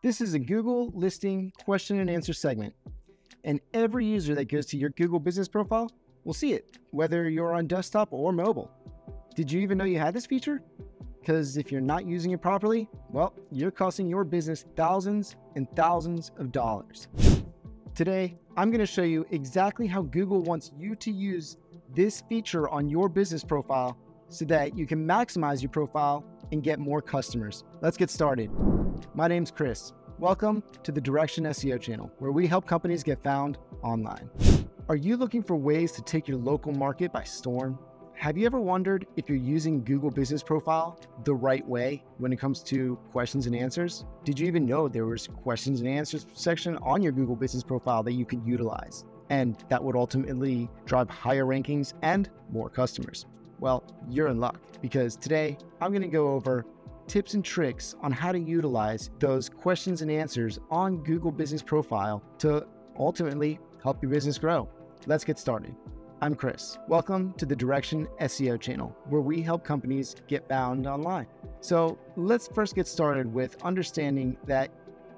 This is a Google listing question and answer segment, and every user that goes to your Google business profile will see it, whether you're on desktop or mobile. Did you even know you had this feature? Because if you're not using it properly, well, you're costing your business thousands and thousands of dollars. Today, I'm going to show you exactly how Google wants you to use this feature on your business profile so that you can maximize your profile and get more customers. Let's get started. My name's Chris. Welcome to the Direction SEO channel, where we help companies get found online. Are you looking for ways to take your local market by storm? Have you ever wondered if you're using Google Business Profile the right way when it comes to questions and answers? Did you even know there was questions and answers section on your Google Business Profile that you could utilize? And that would ultimately drive higher rankings and more customers. Well, you're in luck, because today I'm going to go over tips and tricks on how to utilize those questions and answers on Google Business Profile to ultimately help your business grow. Let's get started. I'm Chris. Welcome to the Direction SEO channel, where we help companies get found online. So let's first get started with understanding that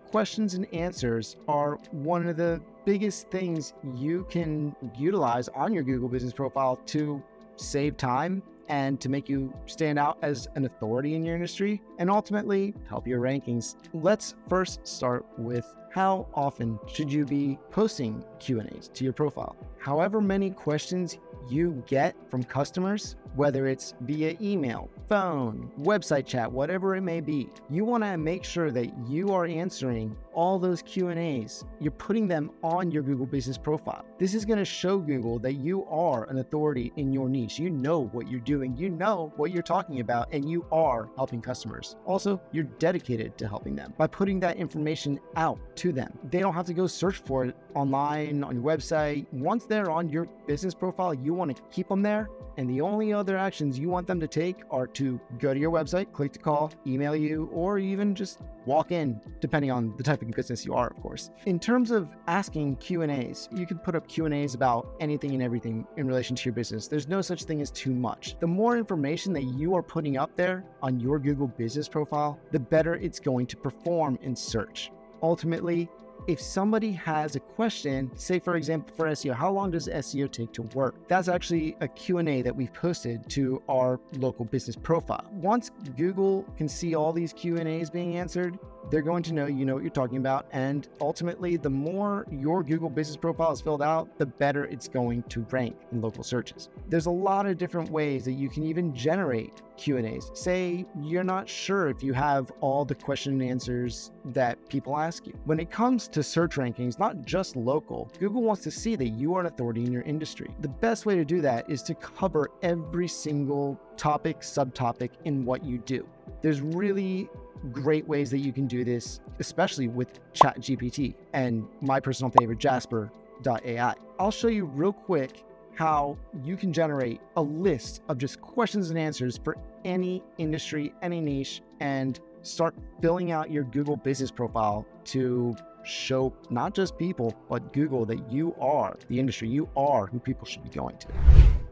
questions and answers are one of the biggest things you can utilize on your Google Business Profile to save time and to make you stand out as an authority in your industry and ultimately help your rankings. Let's first start with how often should you be posting Q&As to your profile? However many questions you get from customers, whether it's via email, phone, website chat, whatever it may be, you want to make sure that you are answering all those Q&As. You're putting them on your Google Business Profile. This is going to show Google that you are an authority in your niche. You know what you're doing, you know what you're talking about, and you are helping customers. Also, you're dedicated to helping them by putting that information out to them. They don't have to go search for it online, on your website. Once they're on your business profile, you want to keep them there. And the only other actions you want them to take are to go to your website, click to call, email you, or even just walk in, depending on the type of business you are, of course. In terms of asking Q&As, you can put up Q&As about anything and everything in relation to your business. There's no such thing as too much. The more information that you are putting up there on your Google Business Profile, the better it's going to perform in search. Ultimately, if somebody has a question, say for example for SEO, how long does SEO take to work? That's actually a Q&A that we've posted to our local business profile. Once Google can see all these Q&As being answered, they're going to know you know what you're talking about. And ultimately, the more your Google Business Profile is filled out, the better it's going to rank in local searches. There's a lot of different ways that you can even generate Q&As. Say you're not sure if you have all the question and answers that people ask you. When it comes to search rankings, not just local, Google wants to see that you are an authority in your industry. The best way to do that is to cover every single topic, subtopic in what you do. There's really great ways that you can do this, especially with ChatGPT and my personal favorite, Jasper.ai. I'll show you real quick how you can generate a list of just questions and answers for any industry, any niche, and start filling out your Google Business Profile to show not just people, but Google that you are the industry, you are who people should be going to.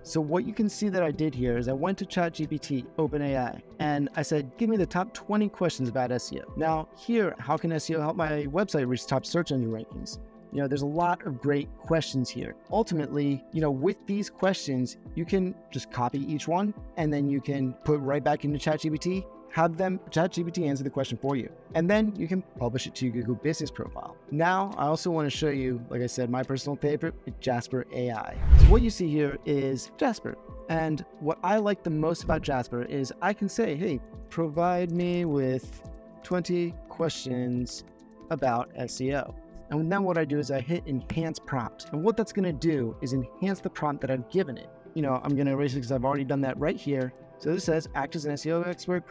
So what you can see that I did here is I went to ChatGPT, OpenAI, and I said, give me the top 20 questions about SEO. Now here, how can SEO help my website reach top search engine rankings? You know, there's a lot of great questions here. Ultimately, you know, with these questions, you can just copy each one and then you can put right back into ChatGPT, have them ChatGPT answer the question for you. And then you can publish it to your Google Business Profile. Now, I also want to show you, like I said, my personal favorite, Jasper AI. So what you see here is Jasper. And what I like the most about Jasper is I can say, hey, provide me with 20 questions about SEO. And then what I do is I hit enhance prompt. And what that's going to do is enhance the prompt that I've given it. You know, I'm going to erase it because I've already done that right here. So this says act as an SEO expert.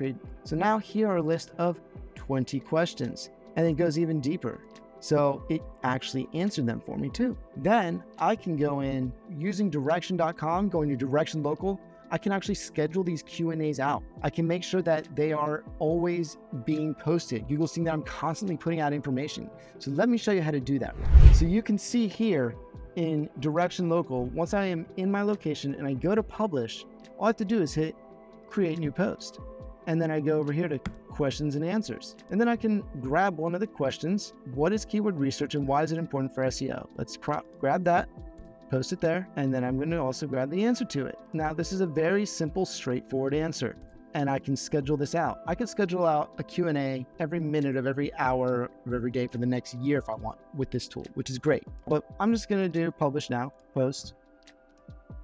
So now here are a list of 20 questions, and it goes even deeper. So it actually answered them for me too. Then I can go in using direction.com, going to Direction Local. I can actually schedule these Q&As out. I can make sure that they are always being posted. Google's seeing that I'm constantly putting out information. So let me show you how to do that. So you can see here in Direction Local, once I am in my location and I go to publish, all I have to do is hit create new post. And then I go over here to questions and answers. And then I can grab one of the questions. What is keyword research and why is it important for SEO? Let's grab that, post it there. And then I'm going to also grab the answer to it. Now, this is a very simple, straightforward answer. And I can schedule this out. I can schedule out a Q&A every minute of every hour of every day for the next year if I want with this tool, which is great. But I'm just going to do publish now, post,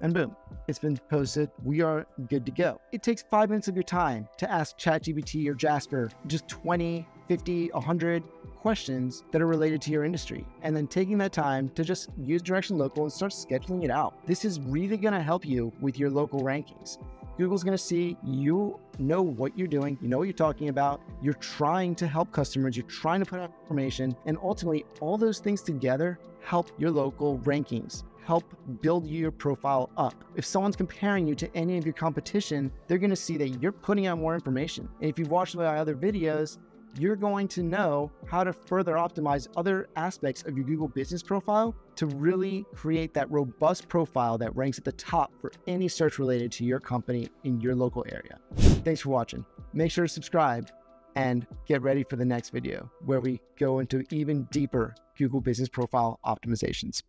and boom, it's been posted. We are good to go. It takes 5 minutes of your time to ask ChatGPT or Jasper just 20, 50, 100 questions that are related to your industry. And then taking that time to just use Direction Local and start scheduling it out. This is really going to help you with your local rankings. Google's going to see you know what you're doing, you know what you're talking about, you're trying to help customers, you're trying to put out information, and ultimately all those things together help your local rankings, help build your profile up. If someone's comparing you to any of your competition, they're going to see that you're putting out more information. And if you've watched my other videos, you're going to know how to further optimize other aspects of your Google business profile to really create that robust profile that ranks at the top for any search related to your company in your local area. Thanks for watching. Make sure to subscribe and get ready for the next video where we go into even deeper Google business profile optimizations.